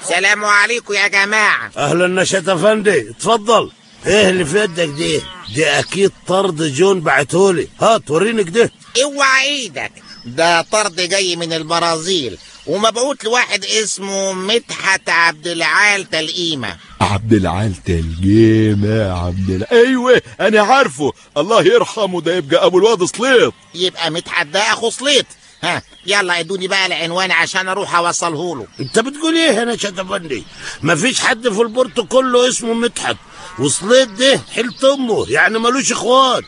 سلام عليكم يا جماعة. اهلا نشأت افندي، اتفضل. ايه اللي في يدك دي اكيد طرد جون بعتهولي. هات وريني كده. اوعى ايدك، ده طرد جاي من البرازيل ومبعوت لواحد اسمه مدحت عبد العال تلقيمة. عبد العال تلقيمة، ايوه انا عارفه، الله يرحمه، ده يبقى ابو الواد سليط. يبقى مدحت ده اخو سليط. ها يلا ادوني بقى العنوان عشان اروح اوصله له. انت بتقول ايه يا نشأت افندي؟ مفيش حد في البورتو كله اسمه مدحت، وسليط ده حلت امه، يعني ملوش اخوات.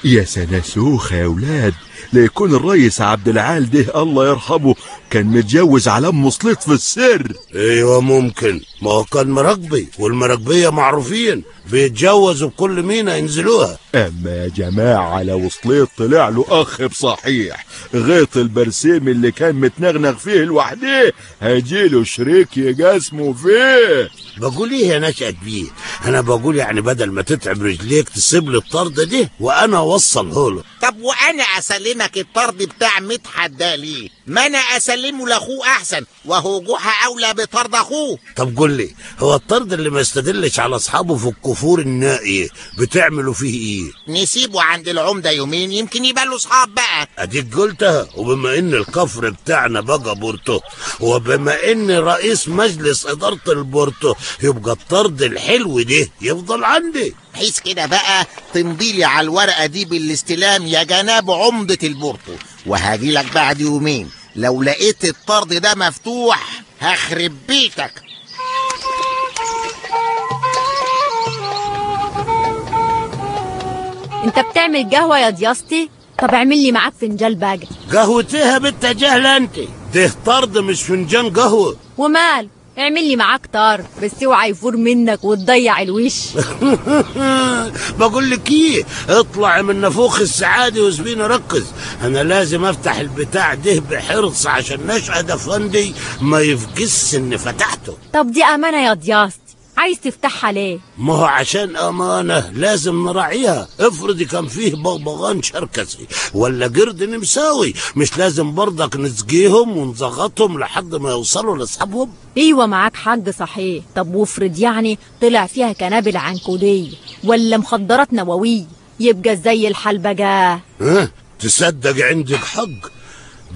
يا سناسوخ يا ولاد، ليكون الريس عبد العال ده الله يرحمه كان متجوز على ام سليط في السر. ايوه ممكن، ما هو كان مراكبي، والمراكبيه معروفين بيتجوزوا بكل مينا ينزلوها. اما يا جماعه لو سليط طلع له اخ بصحيح غيط البرسيم اللي كان متنغنغ فيه لوحده، هيجيله شريك يجاسمه فيه. بقول ايه يا نشأت بيه؟ انا بقول يعني بدل ما تتعب رجليك تسيب لي الطرد دي وانا اوصله له. طب وانا اسلمك الطرد بتاع مدحت ده ليه؟ ما انا اسلمه لاخوه احسن، وهو جحا اولى بطرد اخوه. طب قول لي، هو الطرد اللي ما يستدلش على اصحابه في الكفور النائيه بتعملوا فيه ايه؟ نسيبه عند العمده يومين يمكن يبقى له اصحاب بقى. اديك قلتها، وبما ان الكفر بتاعنا بقى بورتو، وبما ان رئيس مجلس اداره البورتو، يبقى الطرد الحلو ده يفضل عندي. بحيث كده بقى تمضيلي على الورقه دي بالاستلام يا جناب عمده البورتو، وهاجيلك بعد يومين لو لقيت الطرد ده مفتوح هخرب بيتك. انت بتعمل قهوة يا دياستي؟ طب اعمل لي معاك فنجان بقى. قهوتيها بنت جهله انت، ده طرد مش فنجان قهوه. ومال، اعمل لي معاك طار بس اوعى يفور منك وتضيع الوش. بقول لك ايه، اطلع من نافوخ السعاده وسبيني ركز، انا لازم افتح البتاع ده بحرص عشان نشأت افندي ما يفقس ان فتحته. طب دي امانة يا دياستي، عايز تفتحها ليه؟ ما هو عشان امانه لازم نراعيها. افرضي كان فيه بغبغان شركسي ولا قرد نمساوي، مش لازم برضك نسقيهم ونزغطهم لحد ما يوصلوا لاصحابهم؟ ايوه معاك حق صحيح. طب وافرض يعني طلع فيها كنابل عنكوديه ولا مخدرات نوويه، يبقى زي الحال بقى. ها تصدق عندك حق،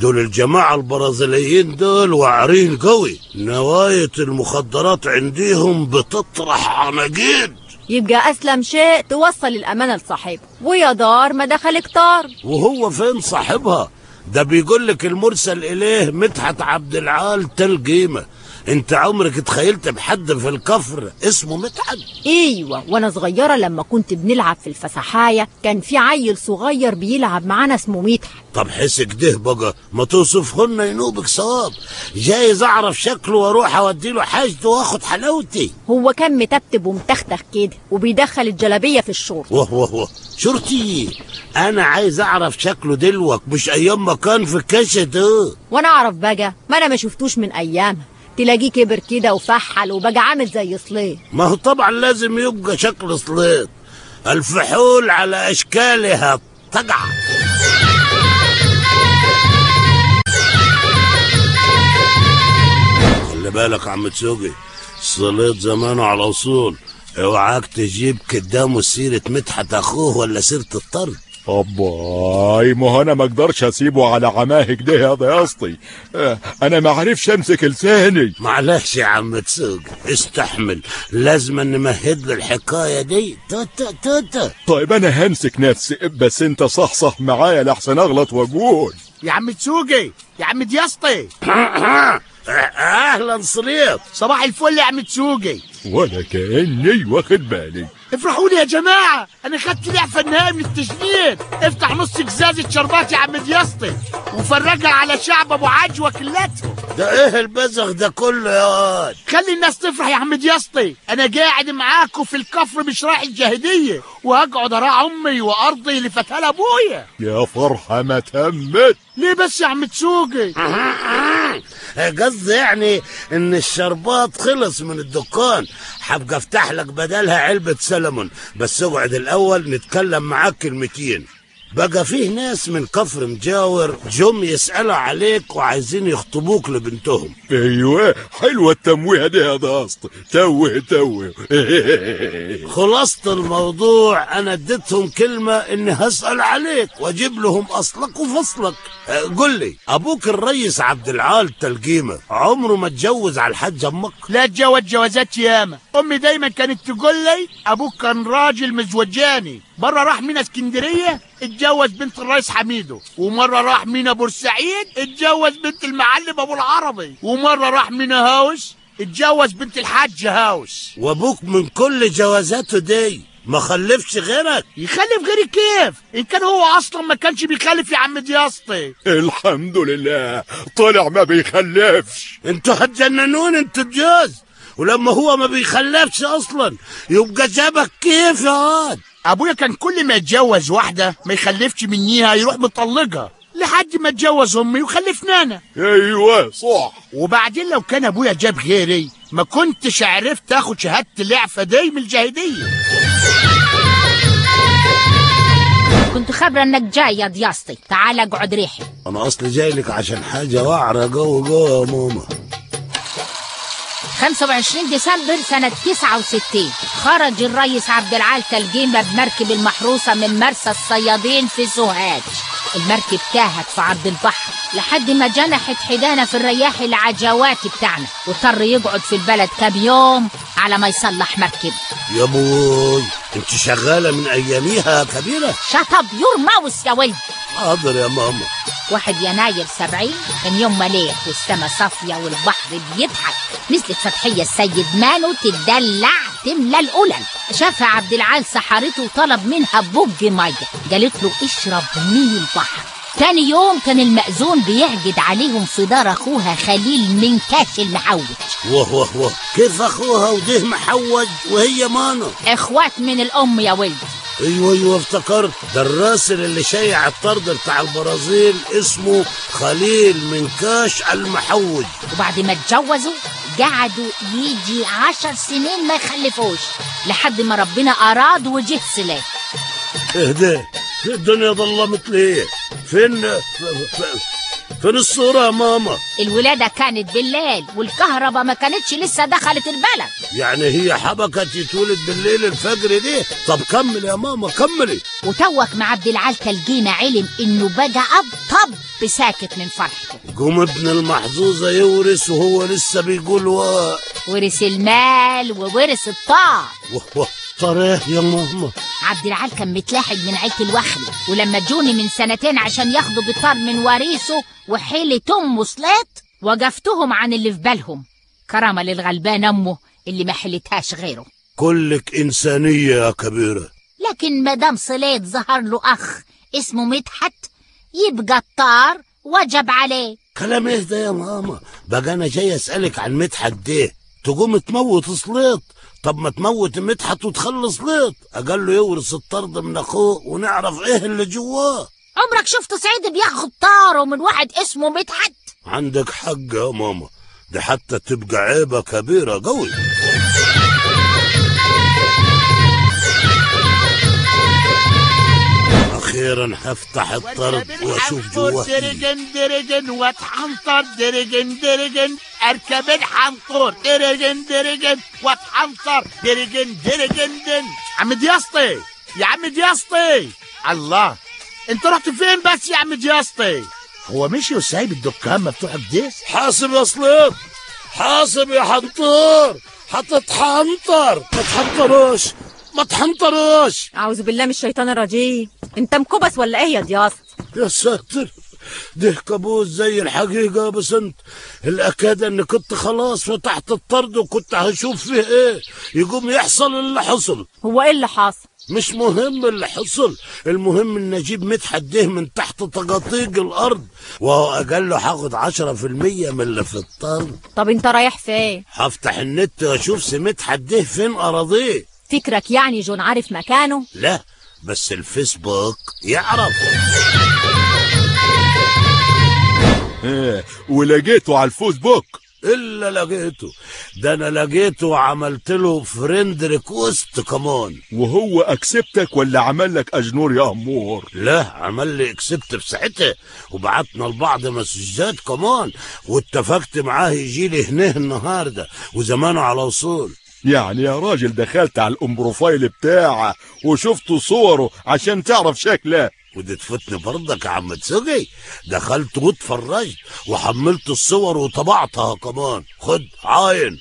دول الجماعة البرازيليين دول واعرين قوي، نواية المخدرات عنديهم بتطرح عناجيد. يبقى أسلم شيء توصل الأمانة لصاحبه، ويا دار ما دخلك طار. وهو فين صاحبها؟ ده بيقولك المرسل إليه مدحت عبد العال تلقيمة. انت عمرك اتخيلت بحد في الكفر اسمه مدحت؟ ايوه، وانا صغيره لما كنت بنلعب في الفسحايه كان في عيل صغير بيلعب معانا اسمه مدحت. طب حسك ده بقى ما توصفهن ينوبك صواب، جايز اعرف شكله واروح اوديله حاجته واخد حلاوتي. هو كان متبتب ومتختخ كده وبيدخل الجلابيه في الشورت. واه شرطي، انا عايز اعرف شكله دلوك مش ايام ما كان في الكشه ده. وانا اعرف بقى، ما انا ما شفتوش من ايامها، تلاقيه كبر كده وفحل وبقى عامل زي سليط. ما هو طبعا لازم يبقى شكل سليط، الفحول على اشكالها تقع. خلي بالك يا عم تسوقي، سليط زمانه على اصول، اوعاك تجيب قدامه سيره مدحت اخوه ولا سيره الطرد. أباي، ما هو أنا ما أقدرش أسيبه على عماه كده يا ضياستي، أنا ما عرفش أمسك لساني. معلش يا عم تسوق، استحمل، لازم نمهد له الحكاية دي. توتا طيب أنا همسك نفسي، بس أنت صحصح معايا لحسن أغلط وأقول. يا عم تسوقي، يا عم دياسطي. أهلا صليط. صباح الفل يا عم تسوقي. ولا كأني واخد بالي. افرحوا لي يا جماعة، أنا خدت الإعفاء النهائي من التجنيد. افتح نص جزازة شربات يا عم دياسطي وفرجها على شعب أبو عجوة كلتهم. ده إيه البزغ ده كله يا واد؟ خلي الناس تفرح يا عم دياسطي، أنا قاعد معاكم في الكفر مش رايح الجاهلية، وهقعد أراعي أمي وأرضي اللي فاتها لأبويا. يا فرحة ما تمت. ليه بس يا عم تسوقي؟ قصدي يعني إن الشربات خلص من الدكان، حبقى أفتح لك بدلها علبة سلمون، بس اقعد الأول نتكلم معاك كلمتين. بقى فيه ناس من كفر مجاور جم يسألوا عليك وعايزين يخطبوك لبنتهم. ايوه حلوه التمويه دي يا ضاسط. توه خلاصة الموضوع انا اديتهم كلمة اني هسأل عليك واجيب لهم اصلك وفصلك. قل لي، ابوك الريس عبد العال تلقيمة عمره ما اتجوز على الحاجة امك؟ لا اتجوز جوازات ياما. امي دايما كانت تقول لي ابوك كان راجل مزوجاني. مرة راح مينا اسكندرية اتجوز بنت الرئيس حميدو، ومرة راح مينا بورسعيد اتجوز بنت المعلم ابو العربي، ومرة راح مينا هاوس اتجوز بنت الحاج هاوس. وابوك من كل جوازاته دي ما خلفش غيرك؟ يخلف غيري كيف؟ ان كان هو اصلا ما كانش بيخلف يا عم دياسطي. الحمد لله طلع ما بيخلفش. انتوا هتجننون انتوا الجوز، ولما هو ما بيخلفش اصلا يبقى جابك كيف يا واد؟ ابويا كان كل ما يتجوز واحدة ما يخلفش منيها يروح مطلقها لحد ما اتجوز امي وخلفنا انا. ايوه صح. وبعدين لو كان ابويا جاب غيري ما كنتش عرفت اخد شهادة الاعفاء دي من الجاهلية. كنت خبرة انك جاي يا ضياستي، تعال اقعد ريحي. انا اصلي جاي لك عشان حاجة وعرة جوه يا ماما. 25 ديسمبر سنة 69 خرج الريس عبد العال تلقيمة بمركب المحروسة من مرسى الصيادين في سوهاج. المركب تاهت في عرض البحر لحد ما جنحت حدانا في الرياح العجواتي بتاعنا، واضطر يقعد في البلد كام يوم على ما يصلح مركب. يا بوي انت شغالة من اياميها يا كبيرة؟ شطب يور ماوس يا ولد. حاضر يا ماما. 1 يناير 70 كان يوم مليح والسما صافية والبحر بيضحك. نزلت فتحية السيد مانو تدلع تملى القلل. شافها عبد العال سحرته وطلب منها بوج مية، قالت له اشرب من البحر. تاني يوم كان المأذون بيعقد عليهم في دار اخوها خليل من كاش المحوج. واه كيف اخوها وده محوج وهي مانو؟ اخوات من الام يا ولد. ايوه افتكرت، ده الراسل اللي شايع الطرد بتاع البرازيل اسمه خليل من كاش المحوج. وبعد ما اتجوزوا قعدوا يجي 10 سنين ما يخلفوش لحد ما ربنا اراد وجه سلاح. اهدى، الدنيا ظلمت ليه؟ فين الصورة يا ماما؟ الولادة كانت بالليل والكهرباء ما كانتش لسه دخلت البلد. يعني هي حبكت يتولد بالليل الفجر دي؟ طب كمل يا ماما كملي. وتوك مع عبد العال تلقيمة علم انه بقى اب طب ساكت من فرحته. قوم ابن المحظوظة يورث وهو لسه بيقول ورث المال وورث الطار. طريه يا ماما. عبد العال كان متلاحق من عيلة الوخلي، ولما جوني من 2 سنين عشان ياخدوا بطار من وريثه وحيلة أمه صليت وقفتهم عن اللي في بالهم، كرامة للغلبان أمه اللي ما حلتهاش غيره. كلك إنسانية يا كبيرة. لكن مدام صليت ظهر له أخ اسمه مدحت يبقى الطار وجب عليه. كلام ايه ده يا ماما؟ بقى أنا جاي أسألك عن مدحت ده تقوم تموت صليت. طب ما تموت مدحت وتخلص ليط، اقل له يورث الطرد من اخوه ونعرف ايه اللي جواه. عمرك شفت سعيد بياخد طاره من واحد اسمه مدحت؟ عندك حق يا ماما، دي حتى تبقى عيبة كبيرة قوي. اخيرا هفتح الطرد واشوف جواه. درجن واتحنطر درجن اركب الحنطور درجن واتحنطر درجن. عم دياسطي يا عم دياسطي، الله انت رحت فين بس يا عم دياسطي؟ هو مشي وسايب الدكان مفتوح كده؟ حاسب يا صليب، حاسب يا حنطور، هتتحنطر. ما تحنطروش. اعوذ بالله من الشيطان الرجيم. انت مكبس ولا ايه يا ضياست؟ يا ساتر، ده كابوس زي الحقيقة. بس انت الأكاد ان كنت خلاص فتحت الطرد وكنت هشوف فيه ايه يقوم يحصل اللي حصل. هو ايه اللي حصل؟ مش مهم اللي حصل، المهم ان اجيب مدحت ده من تحت تقاطيق الارض، وهو اقل هاخد 10% من اللي في الطرد. طب انت رايح فين؟ هفتح النت واشوف مدحت ده فين اراضيه. فكرك يعني جون عارف مكانه؟ لا بس الفيسبوك يعرف. ولقيته على الفيسبوك؟ الا لقيته. ده انا لقيته وعملت له فريند ريكوست كمان. وهو اكسبتك ولا عمل لك اجنور يا امور؟ لا، عمل لي اكسبت في ساعتها، وبعتنا لبعض مسجات كمان، واتفقت معاه يجي لي هنا النهارده، وزمانه على وصول. يعني يا راجل دخلت على البروفايل بتاعه وشفت صوره عشان تعرف شكله؟ ودي تفوتني برضك يا عم تسوقي، دخلت واتفرجت وحملت الصور وطبعتها كمان. خد عاين.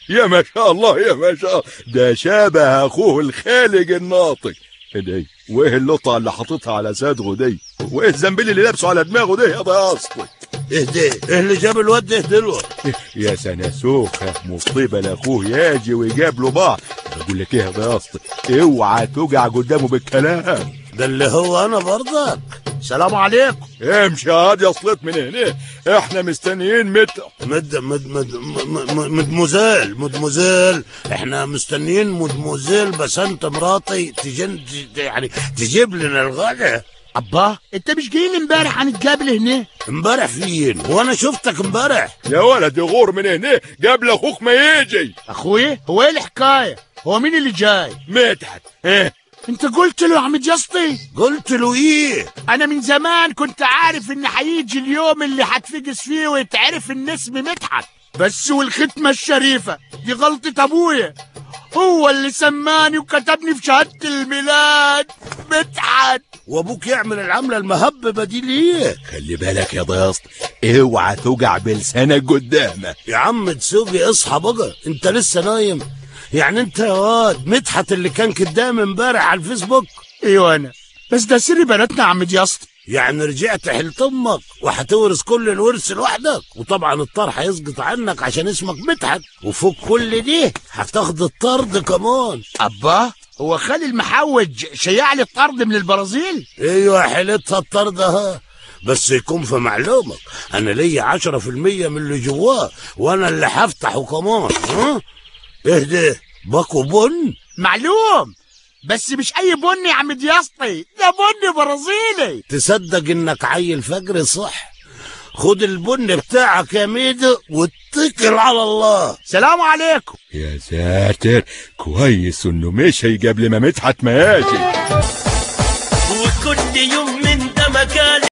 يا ما شاء الله يا ما شاء الله، ده شبه اخوه الخالق الناطق. ايه وايه اللقطه اللي حاططها على صدغه دي؟ وايه الزنبيل اللي لابسه على دماغه ده يا ضياصتي؟ اهدي، ايه اللي جاب الواد ده دلوقتي؟ يا سناسوخه مصيبه لاخوه ياجي ويجاب له بعض. بقول لك ايه يا ضياصتي، اوعى توجع قدامه بالكلام ده اللي هو انا برضك. سلام عليكم. امشي هادي اصلت من هنا، احنا مستنيين مدموزيل، احنا مستنيين مدموزيل، بس انت مراتي يعني تجيب لنا الغدا. أبا أنت مش جايين امبارح هنتقابل هنا؟ امبارح فين؟ وانا شفتك امبارح يا ولد يغور من هنا قبل اخوك ما يجي. أخوي؟ هو إيه الحكاية؟ هو مين اللي جاي؟ مدحت. ايه انت قلت له يا عم جسطي؟ قلت له ايه؟ انا من زمان كنت عارف ان هيجي اليوم اللي هتفقس فيه ويتعرف ان اسمي مدحت، بس والختمة الشريفة دي غلطة ابويا، هو اللي سماني وكتبني في شهادة الميلاد مدحت. وابوك يعمل العملة المهببة دي ليه؟ خلي بالك يا ضياص، اوعى توجع بلسانك قدامك. يا عم تسوقي اصحى بقى، انت لسه نايم؟ يعني انت يا واد مدحت اللي كان قدام امبارح على الفيسبوك؟ ايوه انا، بس ده سر بناتنا يا عم دياسط. يعني رجعت حلت امك وهتورث كل الورث لوحدك، وطبعا الطار هيسقط عنك عشان اسمك مدحت، وفوق كل دي هتاخد الطرد كمان. ابا هو خالي المحوج شيع لي الطرد من البرازيل؟ ايوه حلتها الطرد اهي، بس يكون في معلومك انا ليا 10% من اللي جواه، وانا اللي هفتحه كمان. ها اهدي باكو بن معلوم، بس مش اي بن يا عم دياسطي، ده بن برازيلي. تصدق انك عيل فجر صح؟ خد البن بتاعك يا ميدو واتكل على الله. سلام عليكم. يا ساتر، كويس انه مشي قبل ما مدحت ما يجي. وكل يوم من ده مكان